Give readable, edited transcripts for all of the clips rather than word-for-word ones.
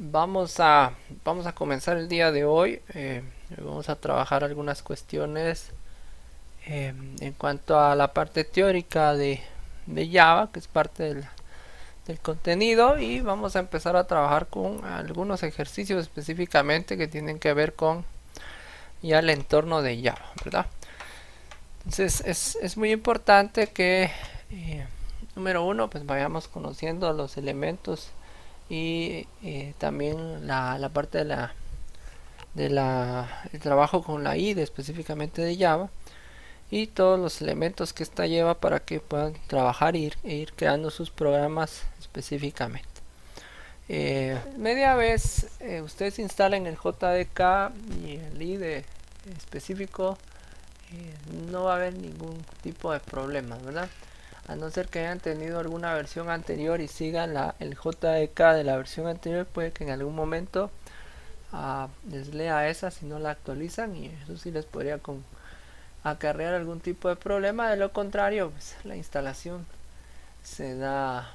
Vamos a, vamos a comenzar el día de hoy. Vamos a trabajar algunas cuestiones en cuanto a la parte teórica de Java, que es parte del contenido, y vamos a empezar a trabajar con algunos ejercicios específicamente que tienen que ver con ya el entorno de Java, ¿verdad? Entonces es muy importante que, número uno, pues vayamos conociendo los elementos y también la parte el trabajo con la IDE específicamente de Java y todos los elementos que esta lleva para que puedan trabajar e ir creando sus programas específicamente. Media vez ustedes instalen el JDK y el IDE específico, no va a haber ningún tipo de problema, ¿verdad? A no ser que hayan tenido alguna versión anterior y sigan el JDK de la versión anterior, puede que en algún momento les lea esa si no la actualizan, y eso sí les podría acarrear algún tipo de problema. De lo contrario, pues la instalación se da,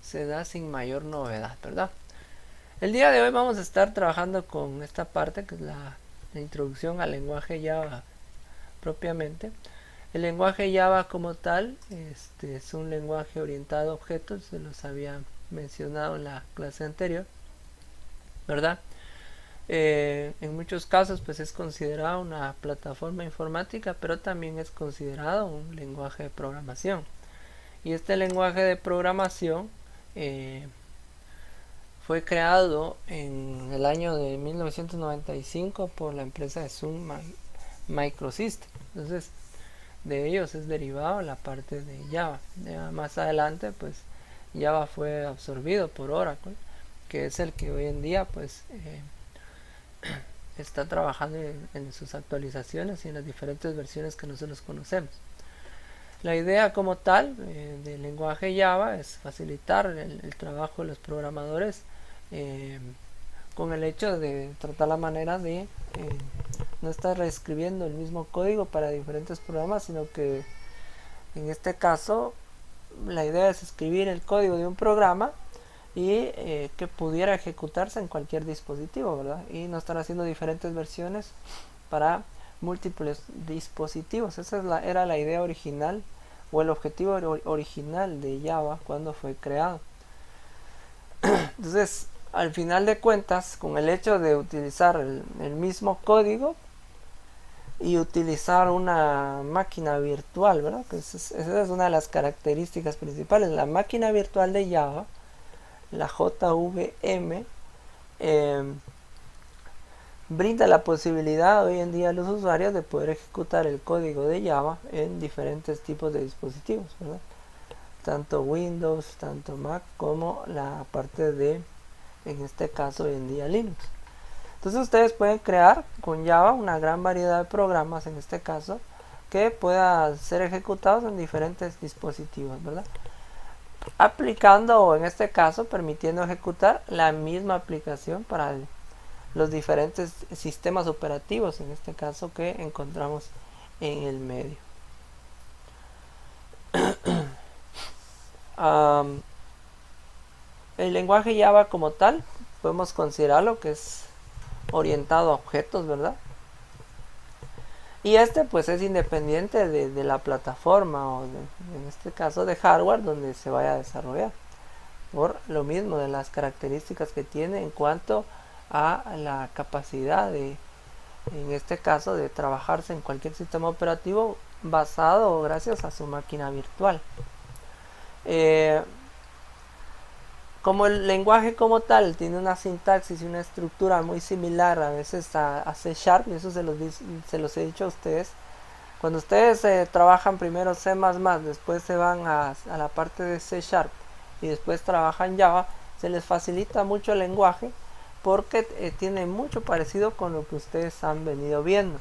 se da sin mayor novedad, ¿verdad? El día de hoy vamos a estar trabajando con esta parte que es la introducción al lenguaje Java propiamente. El lenguaje Java como tal es un lenguaje orientado a objetos, se los había mencionado en la clase anterior, ¿verdad? En muchos casos pues es considerado una plataforma informática, pero también es considerado un lenguaje de programación. Y este lenguaje de programación fue creado en el año de 1995 por la empresa de Sun Microsystems. Entonces de ellos es derivado la parte de Java. Ya más adelante pues Java fue absorbido por Oracle, que es el que hoy en día pues está trabajando en sus actualizaciones y en las diferentes versiones que nosotros conocemos. La idea como tal del lenguaje Java es facilitar el trabajo de los programadores, eh, con el hecho de tratar la manera de no estar reescribiendo el mismo código para diferentes programas, sino que en este caso la idea es escribir el código de un programa y que pudiera ejecutarse en cualquier dispositivo, ¿verdad? Y no estar haciendo diferentes versiones para múltiples dispositivos. Era la idea original o el objetivo original de Java cuando fue creado. Entonces, al final de cuentas, con el hecho de utilizar el mismo código y utilizar una máquina virtual, ¿verdad? Que esa es una de las características principales. La máquina virtual de Java, la JVM, brinda la posibilidad hoy en día a los usuarios de poder ejecutar el código de Java en diferentes tipos de dispositivos, ¿verdad? Tanto Windows, tanto Mac, como la parte de, en este caso hoy en día, Linux. Entonces ustedes pueden crear con Java una gran variedad de programas, en este caso, que puedan ser ejecutados en diferentes dispositivos, ¿verdad? Aplicando, o en este caso permitiendo ejecutar la misma aplicación para los diferentes sistemas operativos, en este caso, que encontramos en el medio. El lenguaje Java como tal podemos considerarlo que es orientado a objetos, ¿verdad? Y este pues es independiente de la plataforma o en este caso de hardware donde se vaya a desarrollar, por lo mismo de las características que tiene en cuanto a la capacidad de, en este caso, de trabajarse en cualquier sistema operativo basado gracias a su máquina virtual. Como el lenguaje como tal tiene una sintaxis y una estructura muy similar a veces a C Sharp, y eso se los he dicho a ustedes, cuando ustedes trabajan primero C++, después se van a la parte de C Sharp y después trabajan Java, se les facilita mucho el lenguaje porque tiene mucho parecido con lo que ustedes han venido viendo.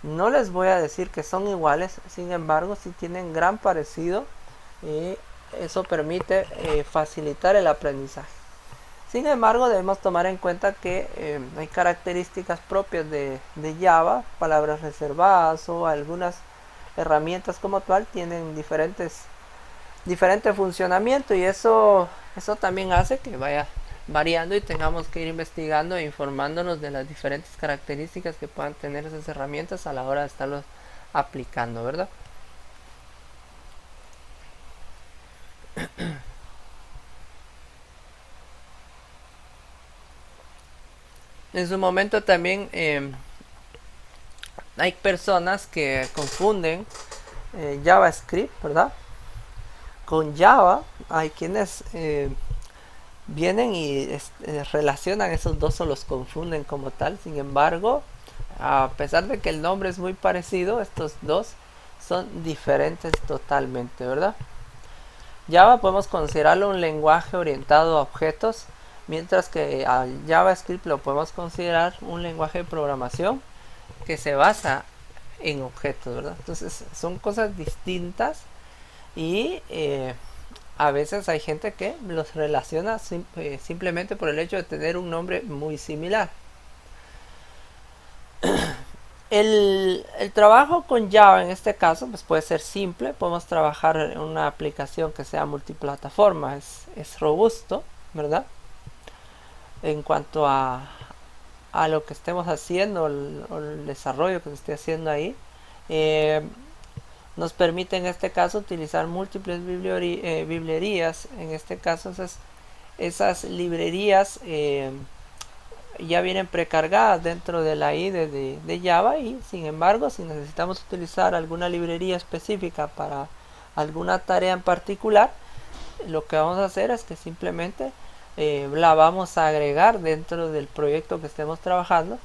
No les voy a decir que son iguales, sin embargo sí tienen gran parecido y eso permite facilitar el aprendizaje. Sin embargo, debemos tomar en cuenta que hay características propias de Java, palabras reservadas o algunas herramientas como tal tienen diferente funcionamiento, y eso también hace que vaya variando y tengamos que ir investigando e informándonos de las diferentes características que puedan tener esas herramientas a la hora de estarlos aplicando, ¿verdad? En su momento también hay personas que confunden JavaScript, ¿verdad? Con Java. Hay quienes vienen y relacionan esos dos o los confunden como tal. Sin embargo, a pesar de que el nombre es muy parecido, estos dos son diferentes totalmente, ¿verdad? Java podemos considerarlo un lenguaje orientado a objetos, mientras que al JavaScript lo podemos considerar un lenguaje de programación que se basa en objetos, ¿verdad? Entonces son cosas distintas y a veces hay gente que los relaciona simplemente por el hecho de tener un nombre muy similar. El trabajo con Java en este caso pues puede ser simple. Podemos trabajar en una aplicación que sea multiplataforma. Es robusto, ¿verdad? En cuanto a lo que estemos haciendo, el desarrollo que se esté haciendo ahí. Nos permite en este caso utilizar múltiples librerías. En este caso esas librerías ya vienen precargadas dentro de la IDE de Java, y sin embargo si necesitamos utilizar alguna librería específica para alguna tarea en particular, lo que vamos a hacer es que simplemente la vamos a agregar dentro del proyecto que estemos trabajando.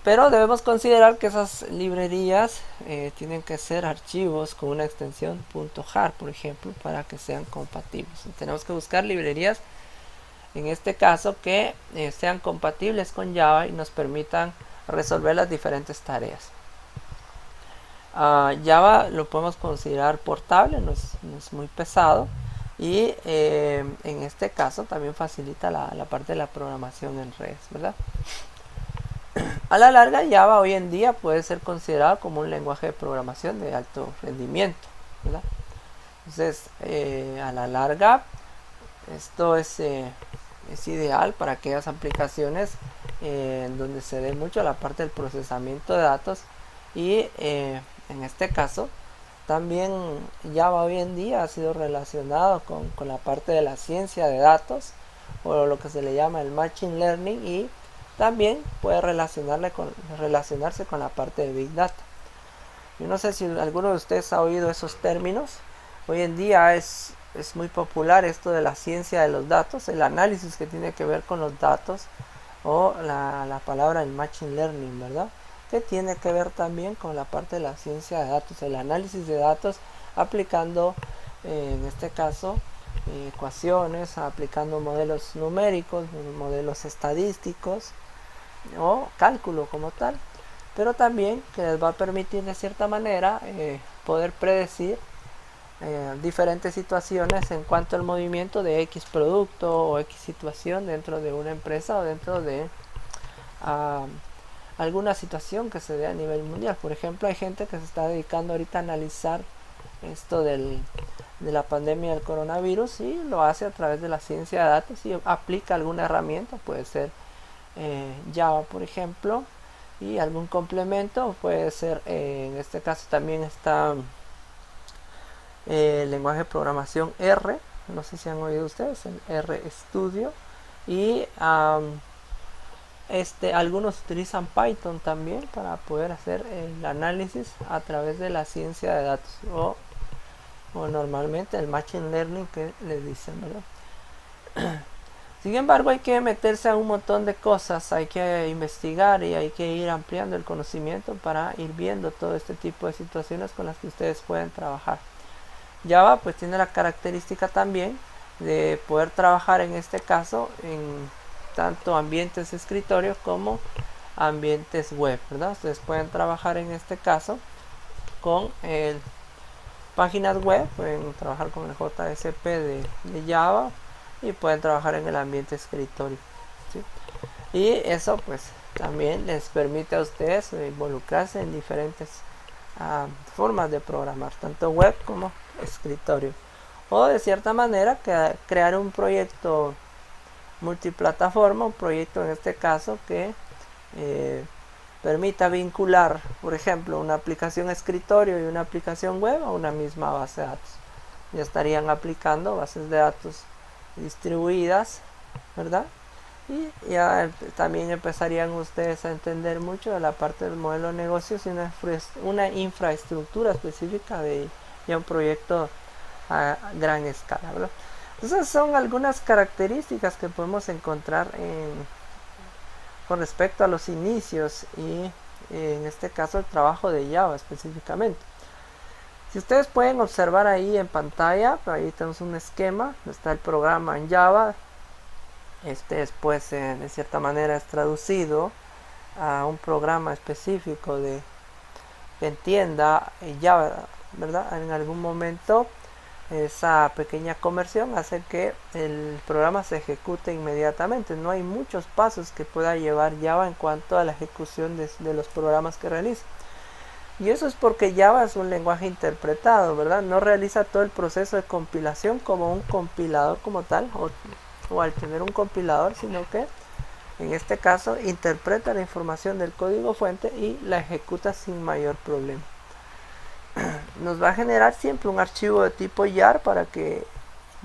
Pero debemos considerar que esas librerías tienen que ser archivos con una extensión .jar, por ejemplo, para que sean compatibles. Tenemos que buscar librerías en este caso que sean compatibles con Java y nos permitan resolver las diferentes tareas. Java lo podemos considerar portable, no es muy pesado, y en este caso también facilita la parte de la programación en redes, ¿verdad? A la larga, Java hoy en día puede ser considerado como un lenguaje de programación de alto rendimiento, ¿verdad? Entonces, a la larga, esto es ideal para aquellas aplicaciones donde se dé mucho la parte del procesamiento de datos, y en este caso también Java hoy en día ha sido relacionado con la parte de la ciencia de datos, o lo que se le llama el machine learning, y también puede relacionarse con la parte de Big Data. Yo no sé si alguno de ustedes ha oído esos términos. Hoy en día es muy popular esto de la ciencia de los datos, el análisis que tiene que ver con los datos, o la palabra el machine learning, ¿verdad? Que tiene que ver también con la parte de la ciencia de datos, el análisis de datos aplicando, en este caso, ecuaciones, aplicando modelos numéricos, modelos estadísticos o cálculo como tal, pero también que les va a permitir de cierta manera poder predecir diferentes situaciones en cuanto al movimiento de X producto o X situación dentro de una empresa o dentro de alguna situación que se dé a nivel mundial. Por ejemplo, hay gente que se está dedicando ahorita a analizar esto de la pandemia del coronavirus, y lo hace a través de la ciencia de datos y aplica alguna herramienta, puede ser Java por ejemplo, y algún complemento, puede ser en este caso también está el lenguaje de programación R, no sé si han oído ustedes, el RStudio, y algunos utilizan Python también para poder hacer el análisis a través de la ciencia de datos, o normalmente el machine learning que les dicen, ¿verdad? Sin embargo, hay que meterse a un montón de cosas, hay que investigar y hay que ir ampliando el conocimiento para ir viendo todo este tipo de situaciones con las que ustedes pueden trabajar. Java pues tiene la característica también de poder trabajar en este caso en tanto ambientes de escritorio como ambientes web, ¿verdad? Ustedes pueden trabajar en este caso con páginas web, pueden trabajar con el JSP de Java, y pueden trabajar en el ambiente escritorio, ¿sí? Y eso pues también les permite a ustedes involucrarse en diferentes formas de programar, tanto web como escritorio, o de cierta manera crear un proyecto multiplataforma, un proyecto en este caso que permita vincular, por ejemplo, una aplicación escritorio y una aplicación web a una misma base de datos. Ya estarían aplicando bases de datos distribuidas, ¿verdad? Y ya también empezarían ustedes a entender mucho de la parte del modelo de negocios y una infraestructura específica de ya un proyecto a gran escala, ¿verdad? Entonces son algunas características que podemos encontrar con respecto a los inicios y en este caso el trabajo de Java específicamente. Si ustedes pueden observar ahí en pantalla, ahí tenemos un esquema, está el programa en Java. Este después de cierta manera es traducido a un programa específico que entienda Java, ¿verdad? En algún momento esa pequeña conversión hace que el programa se ejecute inmediatamente. No hay muchos pasos que pueda llevar Java en cuanto a la ejecución de los programas que realiza. Y eso es porque Java es un lenguaje interpretado, ¿verdad? No realiza todo el proceso de compilación como un compilador como tal, o al tener un compilador, sino que en este caso interpreta la información del código fuente y la ejecuta sin mayor problema. Nos va a generar siempre un archivo de tipo jar para que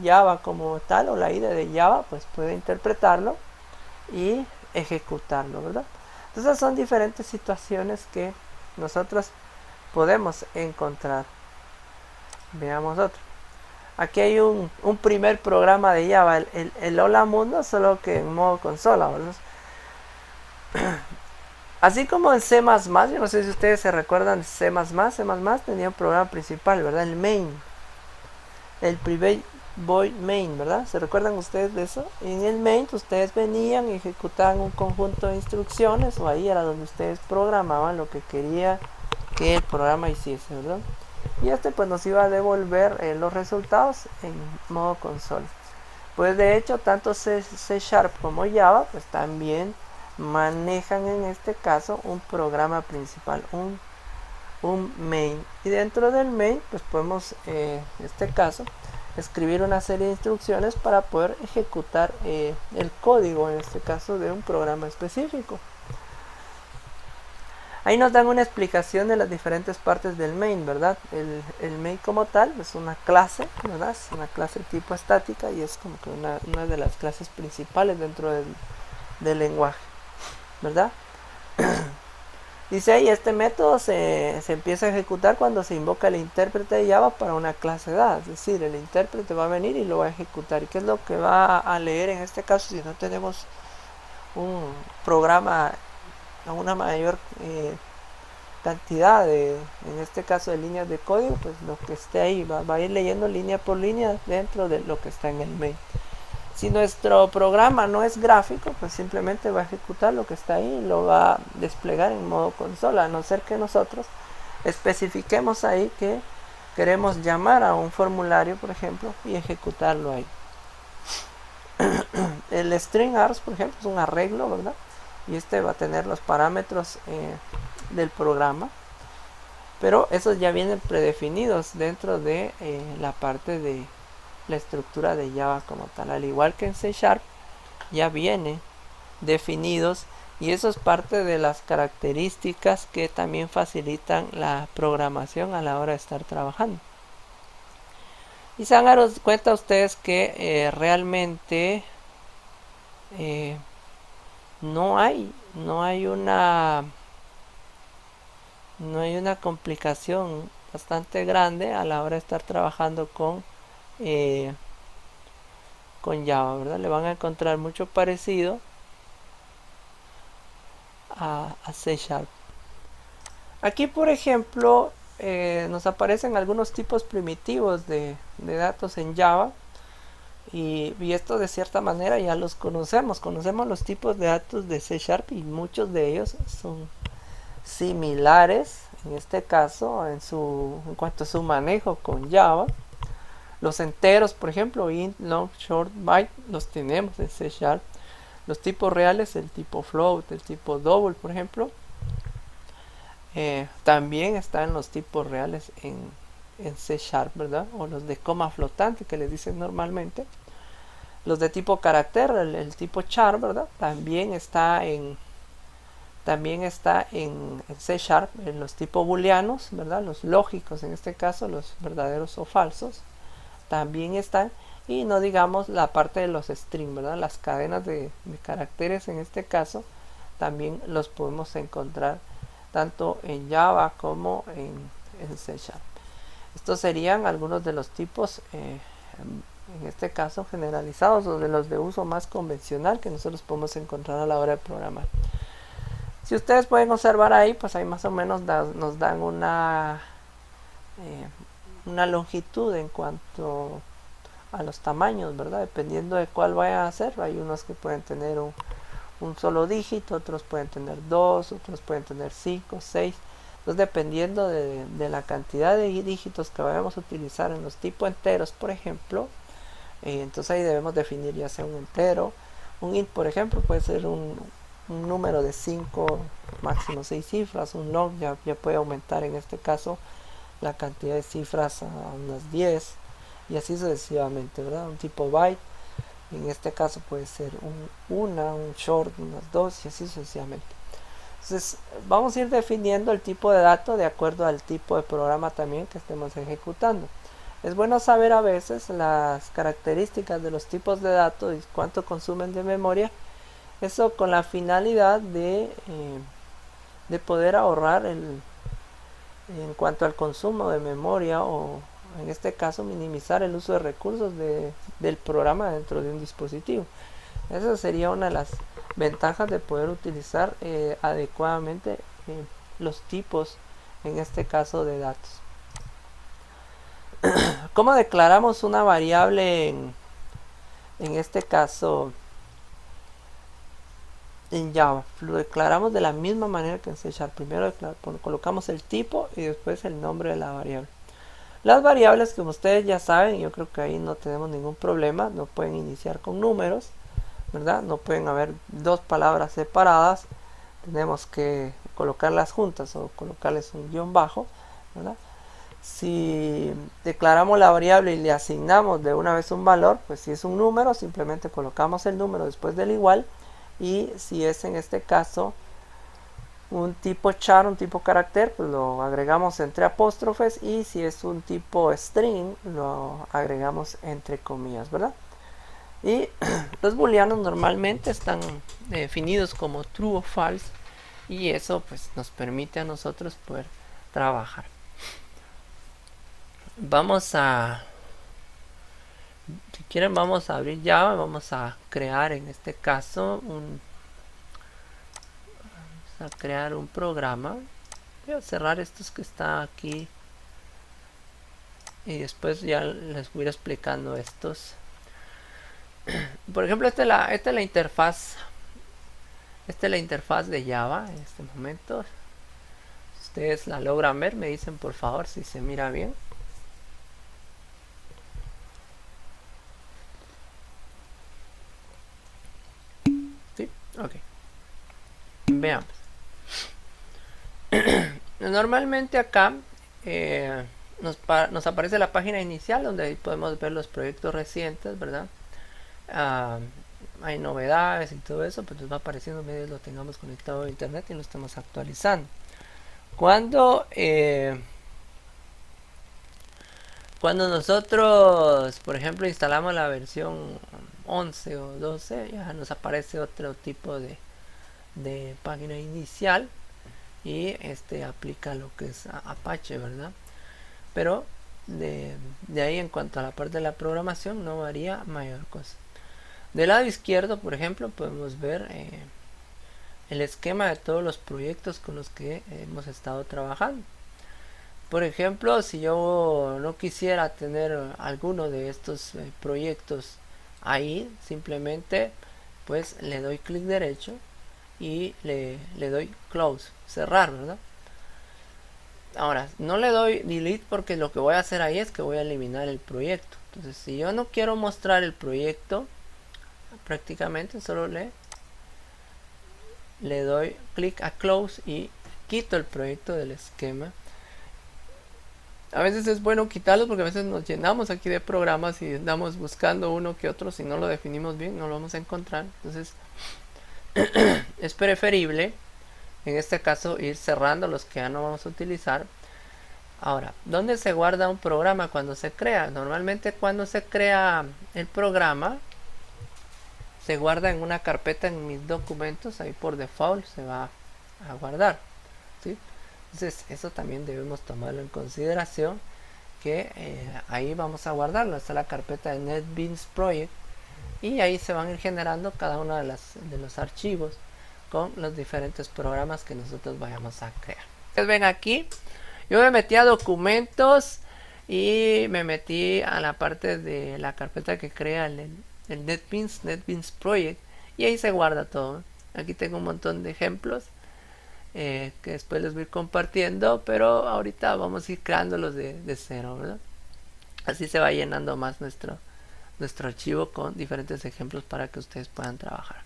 Java como tal, o la IDE de Java, pues pueda interpretarlo y ejecutarlo, ¿verdad? Entonces son diferentes situaciones que nosotros podemos encontrar. Veamos otro. Aquí hay un primer programa de Java, el Hola Mundo, solo que en modo consola, ¿verdad? Así como en C++, yo no sé si ustedes se recuerdan, C++ tenía un programa principal, ¿verdad? El main, el private void main, ¿verdad? ¿Se recuerdan ustedes de eso? En el main ustedes venían y ejecutaban un conjunto de instrucciones, o ahí era donde ustedes programaban lo que quería que el programa hiciese, ¿verdad? Y este pues nos iba a devolver los resultados en modo consola. Pues de hecho tanto C# como Java pues también manejan en este caso un programa principal, un main, y dentro del main pues podemos en este caso escribir una serie de instrucciones para poder ejecutar el código, en este caso de un programa específico. Ahí nos dan una explicación de las diferentes partes del main, ¿verdad? El main como tal es una clase, ¿verdad? Es una clase tipo estática y es como que una de las clases principales dentro del lenguaje, ¿verdad? Dice ahí, este método se empieza a ejecutar cuando se invoca el intérprete de Java para una clase dada. Es decir, el intérprete va a venir y lo va a ejecutar. ¿Y qué es lo que va a leer en este caso si no tenemos un programa a una mayor cantidad en este caso de líneas de código? Pues lo que esté ahí va a ir leyendo línea por línea dentro de lo que está en el main. Si nuestro programa no es gráfico, pues simplemente va a ejecutar lo que está ahí y lo va a desplegar en modo consola, a no ser que nosotros especifiquemos ahí que queremos llamar a un formulario, por ejemplo, y ejecutarlo ahí. El string args, por ejemplo, es un arreglo, ¿verdad? Y este va a tener los parámetros del programa, pero esos ya vienen predefinidos dentro de la parte de la estructura de Java como tal, al igual que en C# ya viene definidos, y eso es parte de las características que también facilitan la programación a la hora de estar trabajando. Y se van a dar cuenta ustedes que realmente no hay una complicación bastante grande a la hora de estar trabajando con Java, ¿verdad? Le van a encontrar mucho parecido a C#. Aquí, por ejemplo, nos aparecen algunos tipos primitivos de datos en Java, y esto de cierta manera ya los conocemos los tipos de datos de C# y muchos de ellos son similares en este caso en cuanto a su manejo con Java. Los enteros, por ejemplo, int, long, short, byte, los tenemos en C#. Los tipos reales, el tipo float, el tipo double, por ejemplo, también están los tipos reales en C#, ¿verdad? O los de coma flotante que les dicen normalmente. Los de tipo carácter, el tipo char, ¿verdad? También está en C Sharp, en los tipos booleanos, ¿verdad? Los lógicos, en este caso, los verdaderos o falsos, también están. Y no digamos la parte de los strings, ¿verdad? Las cadenas de caracteres, en este caso, también los podemos encontrar tanto en Java como en C Sharp. Estos serían algunos de los tipos, en este caso generalizados, o de los de uso más convencional que nosotros podemos encontrar a la hora de programar. Si ustedes pueden observar ahí, pues ahí más o menos nos dan una longitud en cuanto a los tamaños, ¿verdad? Dependiendo de cuál vayan a ser. Hay unos que pueden tener un solo dígito, otros pueden tener 2, otros pueden tener 5, 6. Entonces, dependiendo de la cantidad de dígitos que vayamos a utilizar en los tipos enteros, por ejemplo, entonces ahí debemos definir ya sea un entero, un int, por ejemplo, puede ser un número de 5, máximo 6 cifras. Un long ya puede aumentar, en este caso, la cantidad de cifras a unas 10, y así sucesivamente, ¿verdad? Un tipo byte, en este caso puede ser un short, unas 2, y así sucesivamente. Entonces vamos a ir definiendo el tipo de dato de acuerdo al tipo de programa también que estemos ejecutando. Es bueno saber a veces las características de los tipos de datos y cuánto consumen de memoria. Eso con la finalidad de poder ahorrar en cuanto al consumo de memoria, o en este caso minimizar el uso de recursos del programa dentro de un dispositivo. Esa sería una de las ventajas de poder utilizar adecuadamente los tipos, en este caso, de datos. ¿Cómo declaramos una variable en este caso en Java? Lo declaramos de la misma manera que en C Sharp. Primero colocamos el tipo y después el nombre de la variable. Las variables, como ustedes ya saben, yo creo que ahí no tenemos ningún problema. No pueden iniciar con números, ¿verdad? No pueden haber dos palabras separadas. Tenemos que colocarlas juntas o colocarles un guión bajo, ¿verdad? Si declaramos la variable y le asignamos de una vez un valor, pues si es un número, simplemente colocamos el número después del igual. Y si es, en este caso, un tipo char, un tipo carácter, pues lo agregamos entre apóstrofes, y si es un tipo string, lo agregamos entre comillas, ¿verdad? Y los booleanos normalmente están definidos como true o false, y eso pues nos permite a nosotros poder trabajar. Si quieren, vamos a abrir Java. Vamos a crear, en este caso, vamos a crear un programa. Voy a cerrar estos que está aquí y después ya les voy a ir explicando estos. Por ejemplo, esta es la interfaz. Esta es la interfaz de Java en este momento. Si ustedes la logran ver, me dicen por favor si se mira bien. ¿Sí? Ok. Veamos. Normalmente acá nos aparece la página inicial, donde ahí podemos ver los proyectos recientes, ¿verdad? Hay novedades y todo eso, pues nos va apareciendo medio lo tengamos conectado a internet y lo estamos actualizando. Cuando nosotros, por ejemplo, instalamos la versión 11 o 12, ya nos aparece otro tipo de página inicial, y aplica lo que es Apache, ¿verdad? Pero de ahí, en cuanto a la parte de la programación, no varía mayor cosa. Del lado izquierdo, por ejemplo, podemos ver el esquema de todos los proyectos con los que hemos estado trabajando. Por ejemplo, si yo no quisiera tener alguno de estos proyectos ahí, simplemente pues le doy clic derecho y le doy close, cerrar, ¿verdad? Ahora, no le doy delete porque lo que voy a hacer ahí es que voy a eliminar el proyecto. Entonces, si yo no quiero mostrar el proyecto, prácticamente solo le doy clic a close y quito el proyecto del esquema. A veces es bueno quitarlos porque a veces nos llenamos aquí de programas y andamos buscando uno que otro. Si no lo definimos bien, no lo vamos a encontrar. Entonces es preferible en este caso ir cerrando los que ya no vamos a utilizar. Ahora, ¿dónde se guarda un programa cuando se crea? Normalmente cuando se crea el programa se guarda en una carpeta en mis documentos, ahí por default se va a guardar, ¿sí? Entonces eso también debemos tomarlo en consideración, que ahí vamos a guardarlo. Está la carpeta de NetBeans Project y ahí se van a ir generando cada uno de los archivos con los diferentes programas que nosotros vayamos a crear. Ustedes ven aquí, yo me metí a documentos y me metí a la parte de la carpeta que crea el NetBeans Project, y ahí se guarda todo. Aquí tengo un montón de ejemplos que después les voy a ir compartiendo, pero ahorita vamos a ir creándolos de cero, ¿verdad? Así se va llenando más nuestro archivo con diferentes ejemplos para que ustedes puedan trabajar.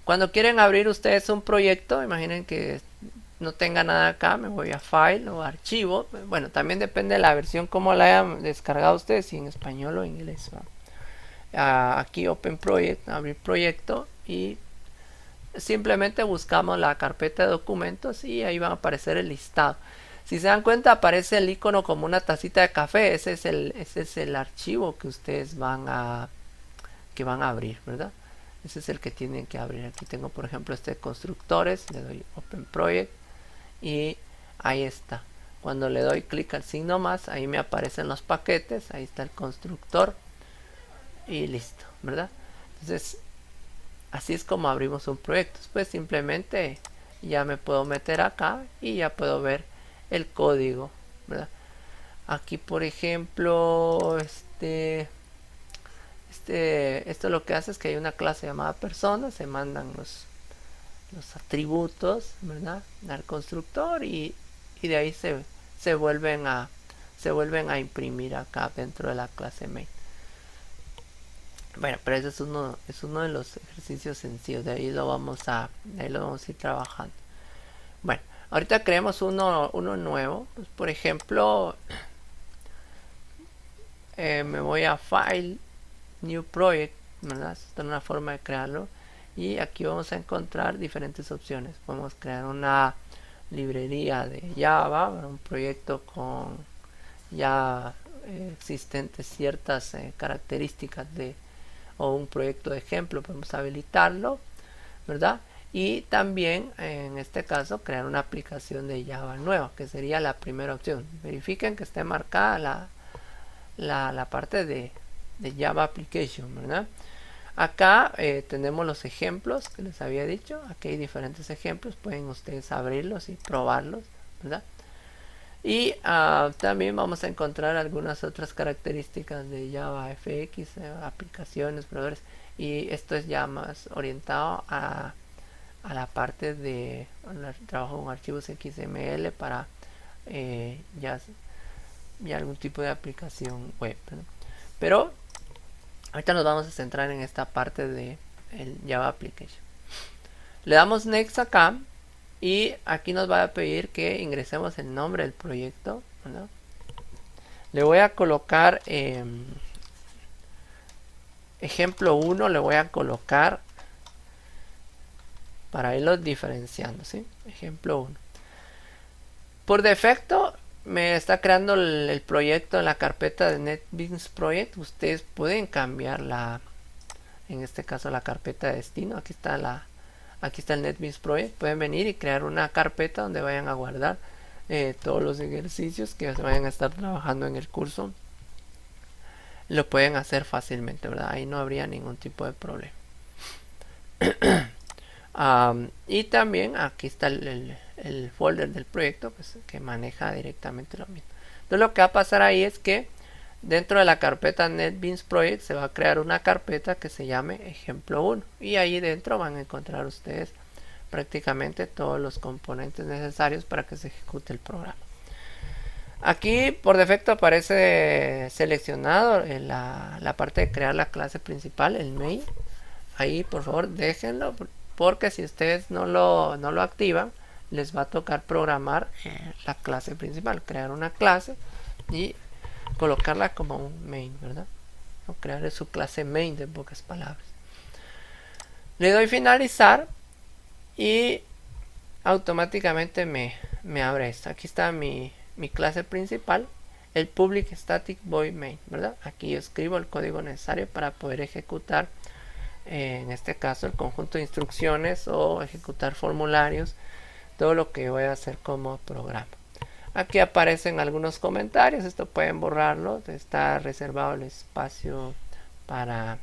Cuando quieren abrir ustedes un proyecto, imaginen que no tenga nada acá, me voy a File o Archivo. Bueno, también depende de la versión como la hayan descargado ustedes, si en español o en inglés. Aquí Open Project, abrir proyecto, y simplemente buscamos la carpeta de documentos y ahí va a aparecer el listado. Si se dan cuenta, aparece el icono como una tacita de café. Ese es el archivo que ustedes van a abrir, ¿verdad? Ese es el que tienen que abrir. Aquí tengo, por ejemplo, este de constructores. Le doy Open Project y ahí está. Cuando le doy clic al signo más, ahí me aparecen los paquetes. Ahí está el constructor y listo, ¿verdad? Entonces así es como abrimos un proyecto. Después simplemente ya me puedo meter acá y ya puedo ver el código, ¿verdad? Aquí, por ejemplo, esto lo que hace es que hay una clase llamada persona, se mandan los atributos, ¿verdad?, al constructor, y de ahí se vuelven a imprimir acá dentro de la clase main. Bueno, pero ese es uno de los ejercicios sencillos. De ahí lo vamos a ir trabajando. Bueno, ahorita creemos uno nuevo. Pues, por ejemplo, me voy a File, New Project, ¿verdad? Esta es una forma de crearlo. Y aquí vamos a encontrar diferentes opciones. Podemos crear una librería de Java, un proyecto con ya existentes ciertas características o un proyecto de ejemplo. Podemos habilitarlo, ¿verdad? Y también en este caso crear una aplicación de Java nueva, que sería la primera opción. Verifiquen que esté marcada la parte de Java Application, ¿verdad? Acá tenemos los ejemplos que les había dicho. Aquí hay diferentes ejemplos, pueden ustedes abrirlos y probarlos, ¿verdad? Y también vamos a encontrar algunas otras características de Java FX, aplicaciones, proveedores, y esto es ya más orientado a la parte de trabajo con archivos XML para ya algún tipo de aplicación web, ¿verdad? Pero ahorita nos vamos a centrar en esta parte de el Java Application. Le damos Next acá y aquí nos va a pedir que ingresemos el nombre del proyecto, ¿verdad? Le voy a colocar ejemplo 1, le voy a colocar para irlos diferenciando, ¿sí? Ejemplo 1. Por defecto me está creando el proyecto en la carpeta de NetBeans Project. Ustedes pueden cambiar en este caso la carpeta de destino. Aquí está el NetBeans Project. Pueden venir y crear una carpeta donde vayan a guardar todos los ejercicios que vayan a estar trabajando en el curso. Lo pueden hacer fácilmente, ¿verdad? Ahí no habría ningún tipo de problema. Y también aquí está el folder del proyecto, pues, que maneja directamente lo mismo. Entonces lo que va a pasar ahí es que dentro de la carpeta NetBeans Project se va a crear una carpeta que se llame ejemplo 1, y ahí dentro van a encontrar ustedes prácticamente todos los componentes necesarios para que se ejecute el programa. Aquí por defecto aparece seleccionado la parte de crear la clase principal, el main. Ahí por favor déjenlo, porque si ustedes no lo activan, les va a tocar programar la clase principal, crear una clase y colocarla como un main, ¿verdad? O crear su clase main, de pocas palabras. Le doy finalizar y automáticamente me abre esto. Aquí está mi clase principal, el public static void main, ¿verdad? Aquí yo escribo el código necesario para poder ejecutar en este caso el conjunto de instrucciones o ejecutar formularios, todo lo que voy a hacer como programa. Aquí aparecen algunos comentarios, esto pueden borrarlo, está reservado el espacio para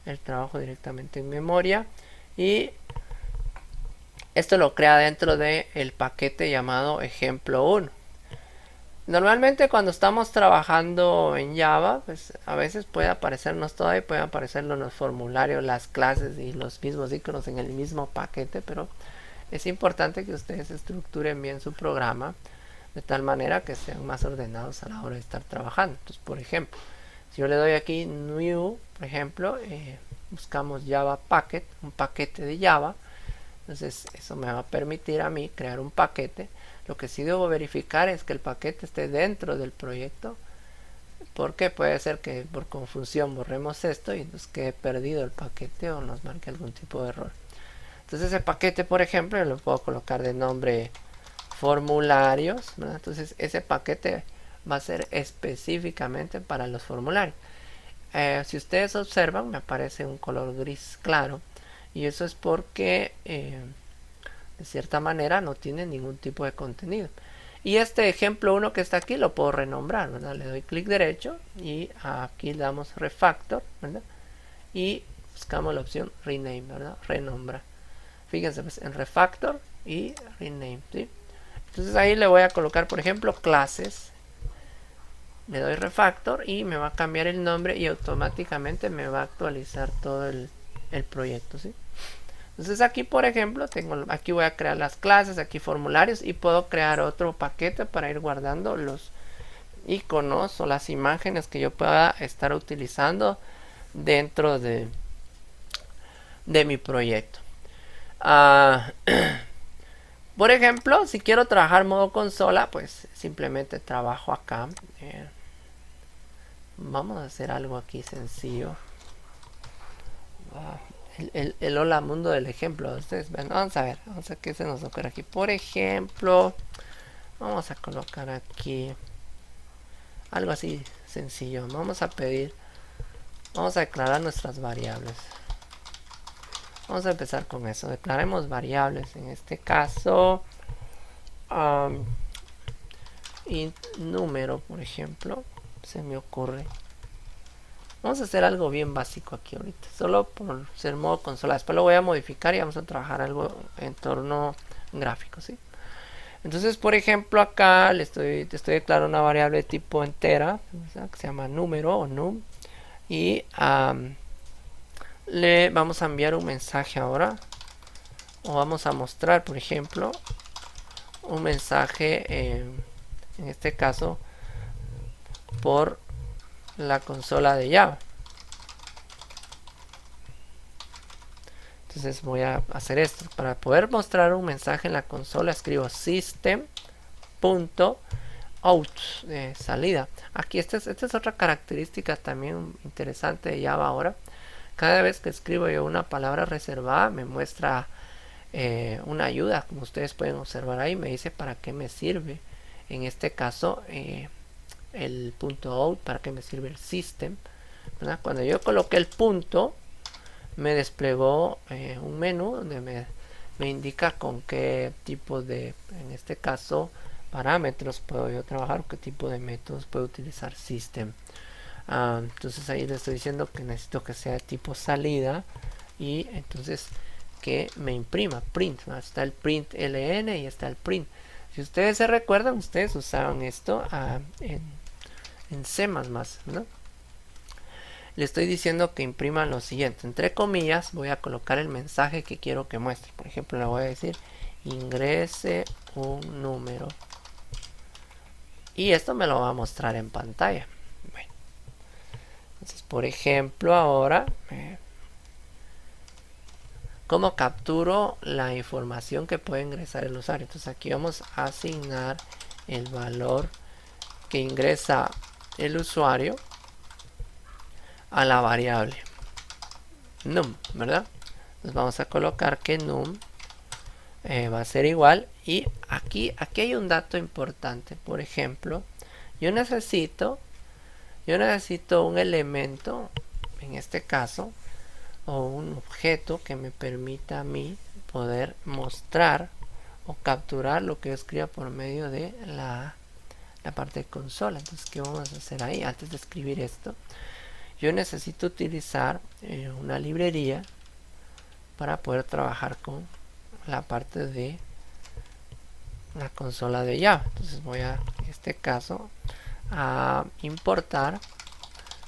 el trabajo directamente en memoria y esto lo crea dentro del paquete llamado ejemplo 1. Normalmente cuando estamos trabajando en Java, pues a veces puede aparecernos todo y pueden aparecernos los formularios, las clases y los mismos iconos en el mismo paquete, pero es importante que ustedes estructuren bien su programa de tal manera que sean más ordenados a la hora de estar trabajando. Entonces, por ejemplo, si yo le doy aquí New, por ejemplo, buscamos Java Packet, un paquete de Java, entonces eso me va a permitir a mí crear un paquete. Lo que sí debo verificar es que el paquete esté dentro del proyecto, porque puede ser que por confusión borremos esto y nos quede perdido el paquete o nos marque algún tipo de error. Entonces ese paquete, por ejemplo, lo puedo colocar de nombre formularios, ¿verdad? Entonces ese paquete va a ser específicamente para los formularios. Si ustedes observan, me aparece un color gris claro y eso es porque de cierta manera no tiene ningún tipo de contenido. Y este ejemplo 1 que está aquí lo puedo renombrar, ¿verdad? Le doy clic derecho y aquí le damos refactor, ¿verdad? Y buscamos la opción rename, ¿verdad? Renombra. Fíjense pues en refactor y rename, ¿sí? Entonces ahí le voy a colocar, por ejemplo, clases. Le doy refactor y me va a cambiar el nombre y automáticamente me va a actualizar todo el proyecto, ¿sí? Entonces aquí, por ejemplo, aquí voy a crear las clases, aquí formularios y puedo crear otro paquete para ir guardando los iconos o las imágenes que yo pueda estar utilizando dentro de mi proyecto. Por ejemplo, si quiero trabajar modo consola, pues simplemente trabajo acá. Vamos a hacer algo aquí sencillo. El hola mundo del ejemplo. Ustedes ven, vamos a ver qué se nos ocurre aquí. Por ejemplo, vamos a colocar aquí algo así sencillo. Vamos a declarar nuestras variables. Vamos a empezar con eso. Declaremos variables. En este caso, int número, por ejemplo, se me ocurre. Vamos a hacer algo bien básico aquí ahorita, solo por ser modo consola. Después lo voy a modificar y vamos a trabajar algo en entorno gráfico, ¿sí? Entonces, por ejemplo, acá te estoy declarando una variable tipo entera, ¿verdad? Que se llama número o num. Y le vamos a enviar un mensaje ahora. O vamos a mostrar, por ejemplo, un mensaje, en este caso, por la consola de Java. Entonces voy a hacer esto. Para poder mostrar un mensaje en la consola, escribo system.out, salida. Aquí esta es otra característica también interesante de Java ahora. Cada vez que escribo yo una palabra reservada, me muestra una ayuda, como ustedes pueden observar ahí. Me dice para qué me sirve. En este caso, el punto out, para qué me sirve el system, ¿verdad? Cuando yo coloqué el punto, me desplegó un menú donde me indica con qué tipo de, en este caso, parámetros puedo yo trabajar, qué tipo de métodos puedo utilizar system. Entonces ahí le estoy diciendo que necesito que sea de tipo salida y entonces que me imprima print, ¿no? Está el print ln y está el print. Si ustedes se recuerdan, ustedes usaban esto en C++, ¿no? Le estoy diciendo que impriman lo siguiente. Entre comillas voy a colocar el mensaje que quiero que muestre. Por ejemplo, le voy a decir ingrese un número. Y esto me lo va a mostrar en pantalla. Bueno. Entonces, por ejemplo, ahora ¿Cómo capturo la información que puede ingresar el usuario? Entonces aquí vamos a asignar el valor que ingresa el usuario a la variable num, ¿verdad? Entonces vamos a colocar que num va a ser igual, y aquí hay un dato importante. Por ejemplo, yo necesito un elemento, en este caso, o un objeto que me permita a mí poder mostrar o capturar lo que yo escriba por medio de la parte de consola. Entonces, ¿qué vamos a hacer ahí? Antes de escribir esto, yo necesito utilizar una librería para poder trabajar con la parte de la consola de Java. Entonces voy a, en este caso, a importar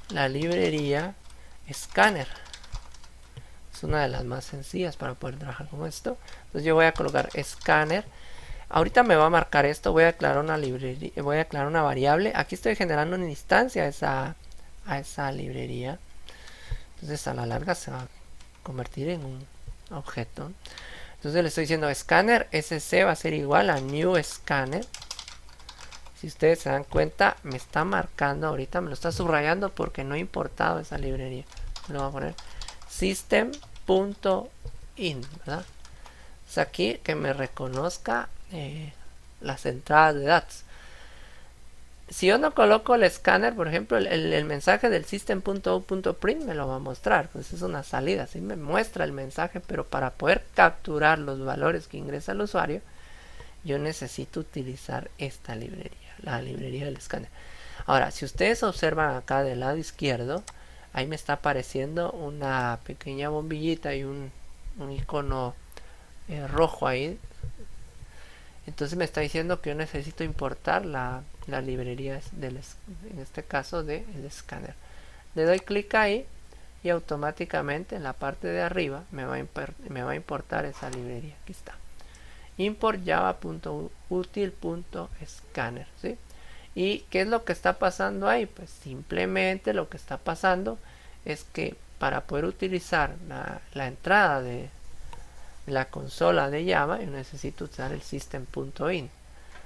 la librería Scanner. Es una de las más sencillas para poder trabajar con esto. Entonces yo voy a colocar Scanner. Ahorita me va a marcar esto. Voy a declarar una librería, voy a declarar una variable. Aquí estoy generando una instancia a esa librería. Entonces a la larga se va a convertir en un objeto. Entonces le estoy diciendo Scanner SC va a ser igual a New Scanner. Si ustedes se dan cuenta, me está marcando ahorita, me lo está subrayando porque no he importado esa librería. Le voy a poner system.in, ¿verdad? Es aquí que me reconozca las entradas de datos. Si yo no coloco el escáner, por ejemplo, el mensaje del system.out.print me lo va a mostrar. Pues es una salida, sí me muestra el mensaje, pero para poder capturar los valores que ingresa el usuario, yo necesito utilizar esta librería, la librería del escáner. Ahora, si ustedes observan acá del lado izquierdo, ahí me está apareciendo una pequeña bombillita y un icono rojo ahí. Entonces me está diciendo que yo necesito importar la librería en este caso del escáner. Le doy clic ahí y automáticamente en la parte de arriba me va a importar esa librería. Aquí está. Import java.util.scanner, ¿sí? ¿Y qué es lo que está pasando ahí? Pues simplemente lo que está pasando es que para poder utilizar la entrada de la consola de Java, yo necesito usar el system.in,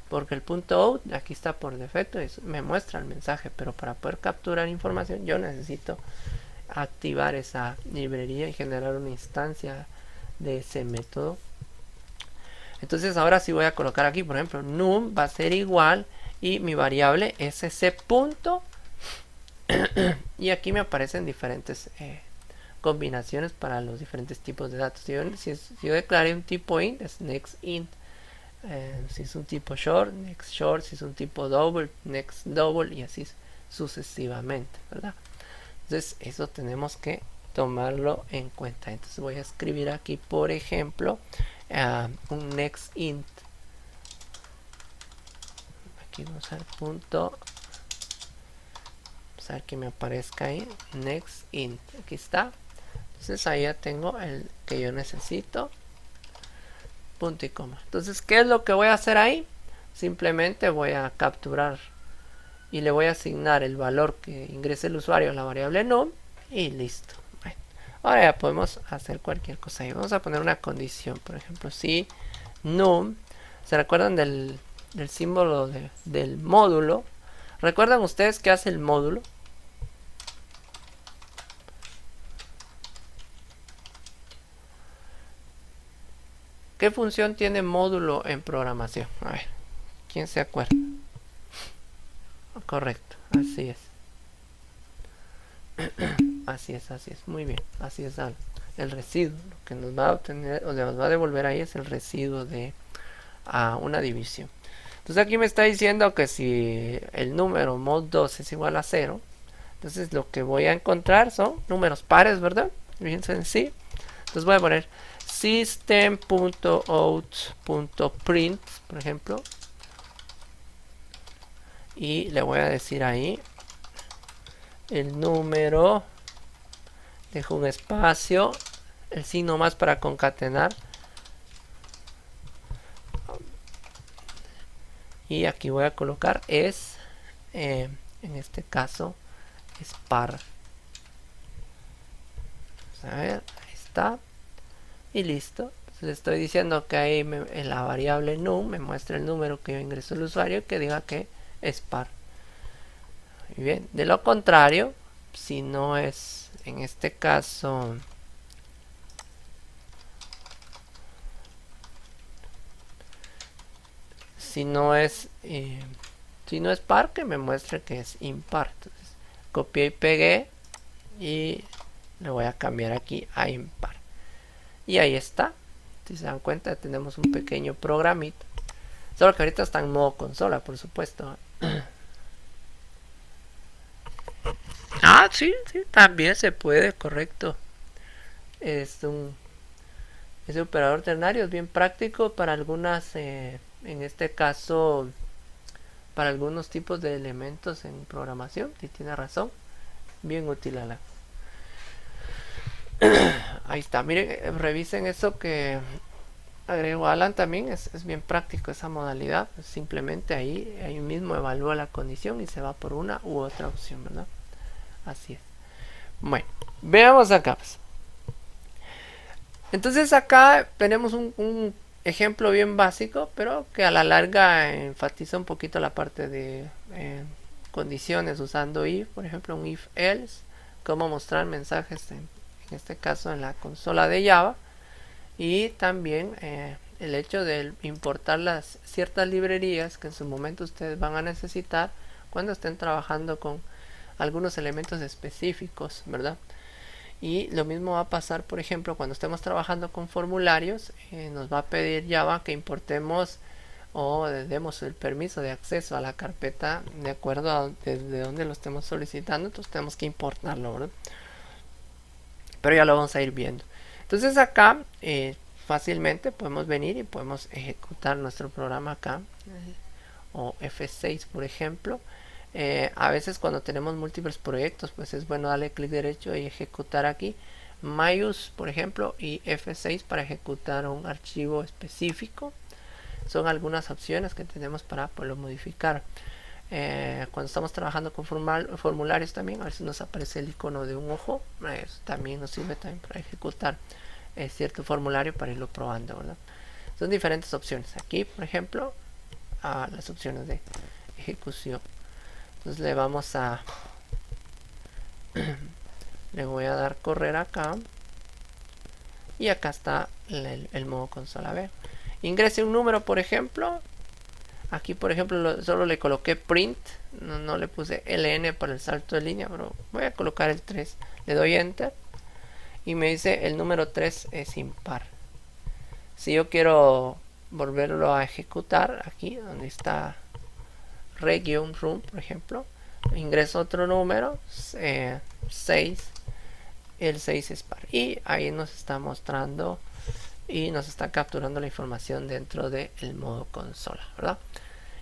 porque el .out aquí está por defecto, me muestra el mensaje, pero para poder capturar información yo necesito activar esa librería y generar una instancia de ese método. Entonces ahora sí voy a colocar aquí, por ejemplo, num va a ser igual y mi variable sc punto y aquí me aparecen diferentes combinaciones para los diferentes tipos de datos. Si yo declaré un tipo int, es next int. Si es un tipo short, next short. Si es un tipo double, next double, y así sucesivamente, ¿verdad? Entonces eso tenemos que tomarlo en cuenta. Entonces voy a escribir aquí, por ejemplo, un next int. Aquí vamos a ver punto, vamos a ver que me aparezca ahí next int. Aquí está. Entonces ahí ya tengo el que yo necesito, punto y coma. Entonces, ¿qué es lo que voy a hacer ahí? Simplemente voy a capturar y le voy a asignar el valor que ingrese el usuario a la variable num y listo. Bueno, ahora ya podemos hacer cualquier cosa ahí. Vamos a poner una condición, por ejemplo, si num, ¿se recuerdan del símbolo del módulo? ¿Recuerdan ustedes qué hace el módulo? ¿Qué función tiene módulo en programación? A ver, ¿quién se acuerda? Correcto, así es. Así es, muy bien. Así es el residuo. Lo que nos va a obtener o nos va a devolver ahí es el residuo de una división. Entonces aquí me está diciendo que si el número mod2 es igual a 0, entonces lo que voy a encontrar son números pares, ¿verdad? Bien sencillo. Entonces voy a poner system.out.print, por ejemplo, y le voy a decir ahí el número, dejo un espacio, el signo más para concatenar, y aquí voy a colocar es, en este caso es par. Vamos a ver, ahí está. y listo. Le estoy diciendo que ahí en la variable num me muestra el número que yo ingresó el usuario, que diga que es par. Muy bien, de lo contrario, si no es, en este caso, si no es par, que me muestre que es impar. Entonces, copié y pegué y le voy a cambiar aquí a impar. Y ahí está. Si se dan cuenta, tenemos un pequeño programita. Solo que ahorita está en modo consola, por supuesto. Ah, sí, también se puede, correcto. Ese operador ternario es bien práctico para algunas, en este caso, para algunos tipos de elementos en programación. Si tiene razón, bien útil a la. Ahí está, miren, revisen eso que agregó Alan también, es bien práctico esa modalidad. Simplemente ahí mismo evalúa la condición y se va por una u otra opción, ¿verdad? Así es. Bueno, veamos acá. Entonces acá tenemos un ejemplo bien básico, pero que a la larga enfatiza un poquito la parte de condiciones usando if, por ejemplo un if else, cómo mostrar mensajes en este caso en la consola de Java, y también el hecho de importar las ciertas librerías que en su momento ustedes van a necesitar cuando estén trabajando con algunos elementos específicos, ¿verdad? Y lo mismo va a pasar, por ejemplo, cuando estemos trabajando con formularios, nos va a pedir Java que importemos o demos el permiso de acceso a la carpeta de acuerdo a desde donde lo estemos solicitando. Entonces tenemos que importarlo, ¿verdad? Pero ya lo vamos a ir viendo. Entonces acá fácilmente podemos venir y podemos ejecutar nuestro programa acá, o F6 por ejemplo. A veces cuando tenemos múltiples proyectos, pues es bueno darle clic derecho y ejecutar aquí Mayus, por ejemplo, y F6 para ejecutar un archivo específico. Son algunas opciones que tenemos para poderlo modificar. Cuando estamos trabajando con formularios también, a veces nos aparece el icono de un ojo. También nos sirve también para ejecutar cierto formulario para irlo probando, ¿verdad? Son diferentes opciones. Aquí, por ejemplo, las opciones de ejecución. Entonces le vamos a le voy a dar correr acá y acá está el modo consola. A ver, ingrese un número, por ejemplo. Aquí por ejemplo solo le coloqué print, no le puse ln para el salto de línea, pero voy a colocar el 3. Le doy enter y me dice el número 3 es impar. Si yo quiero volverlo a ejecutar, aquí donde está re-room, por ejemplo, ingreso otro número, 6, el 6 es par, y ahí nos está mostrando y nos está capturando la información dentro del modo consola, ¿verdad?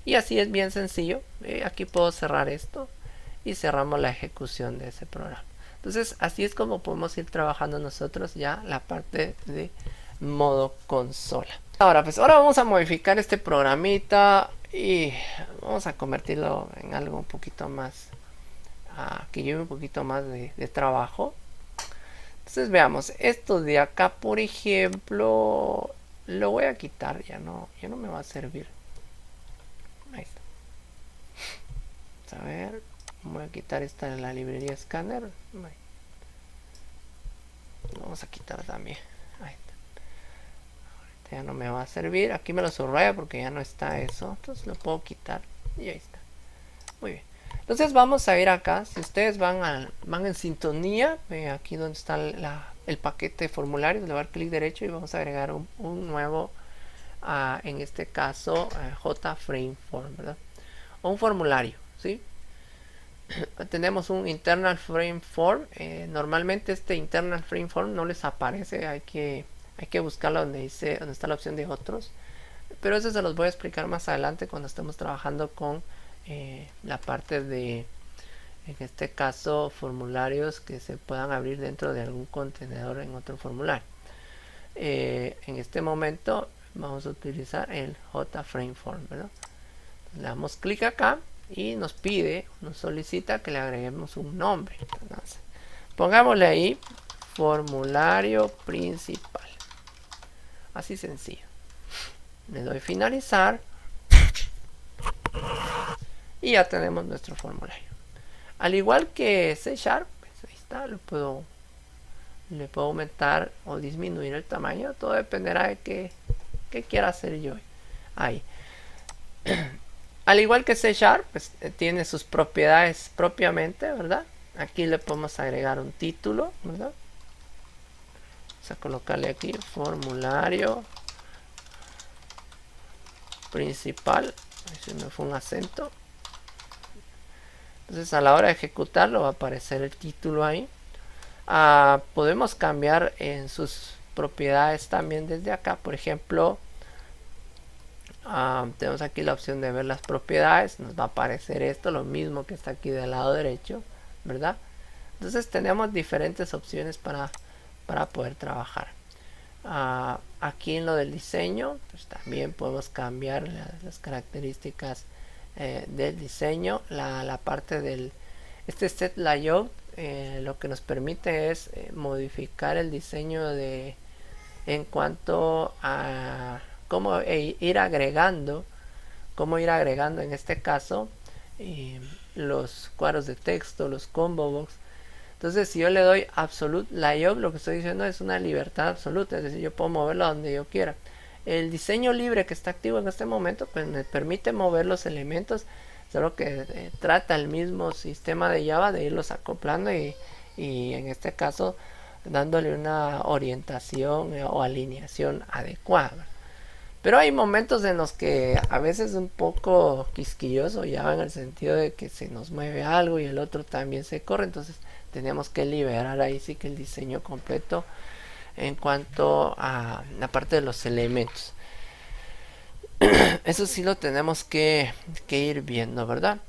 Y así es bien sencillo. Aquí puedo cerrar esto y cerramos la ejecución de ese programa. Entonces así es como podemos ir trabajando nosotros ya la parte de modo consola. Ahora vamos a modificar este programita y vamos a convertirlo en algo un poquito más que lleve un poquito más de trabajo. Entonces veamos, esto de acá por ejemplo lo voy a quitar, ya no me va a servir. Ahí está. A ver, voy a quitar esta de la librería Scanner. Vamos a quitar también. Ahí está. Ahorita ya no me va a servir. Aquí me lo subraya porque ya no está eso. Entonces lo puedo quitar y ahí está. Muy bien. Entonces vamos a ir acá. Si ustedes van en sintonía, aquí donde está el paquete de formularios, le voy a dar clic derecho y vamos a agregar un nuevo, en este caso JFrameForm, ¿verdad? O un formulario, ¿sí? Tenemos un internal frameform. Normalmente este internal frameform no les aparece, hay que buscarlo donde está la opción de otros, pero eso se los voy a explicar más adelante cuando estemos trabajando con la parte de, en este caso, formularios que se puedan abrir dentro de algún contenedor en otro formulario. En este momento vamos a utilizar el JFrameForm, ¿verdad? Le damos clic acá y nos solicita que le agreguemos un nombre. Entonces, pongámosle ahí formulario principal. Así sencillo. Le doy finalizar y ya tenemos nuestro formulario. Al igual que C#, pues ahí está, le puedo aumentar o disminuir el tamaño, todo dependerá de qué quiera hacer yo ahí. Al igual que C#, pues tiene sus propiedades propiamente, ¿verdad? Aquí le podemos agregar un título, ¿verdad? Vamos a colocarle aquí formulario principal. Ahí se me fue un acento. Entonces a la hora de ejecutarlo va a aparecer el título ahí. Podemos cambiar en sus propiedades también desde acá. Por ejemplo, tenemos aquí la opción de ver las propiedades. Nos va a aparecer esto, lo mismo que está aquí del lado derecho, ¿verdad? Entonces tenemos diferentes opciones para poder trabajar. Aquí en lo del diseño, pues también podemos cambiar las características del diseño. La parte del set layout lo que nos permite es modificar el diseño en cuanto a cómo ir agregando en este caso los cuadros de texto, los combo box. Entonces si yo le doy absolute layout, lo que estoy diciendo es una libertad absoluta, es decir, yo puedo moverlo donde yo quiera. El diseño libre que está activo en este momento pues me permite mover los elementos, solo que trata el mismo sistema de Java de irlos acoplando y en este caso dándole una orientación o alineación adecuada. Pero hay momentos en los que a veces es un poco quisquilloso Java, en el sentido de que se nos mueve algo y el otro también se corre, entonces tenemos que liberar ahí sí que el diseño completo en cuanto a la parte de los elementos. Eso sí lo tenemos que ir viendo, ¿verdad?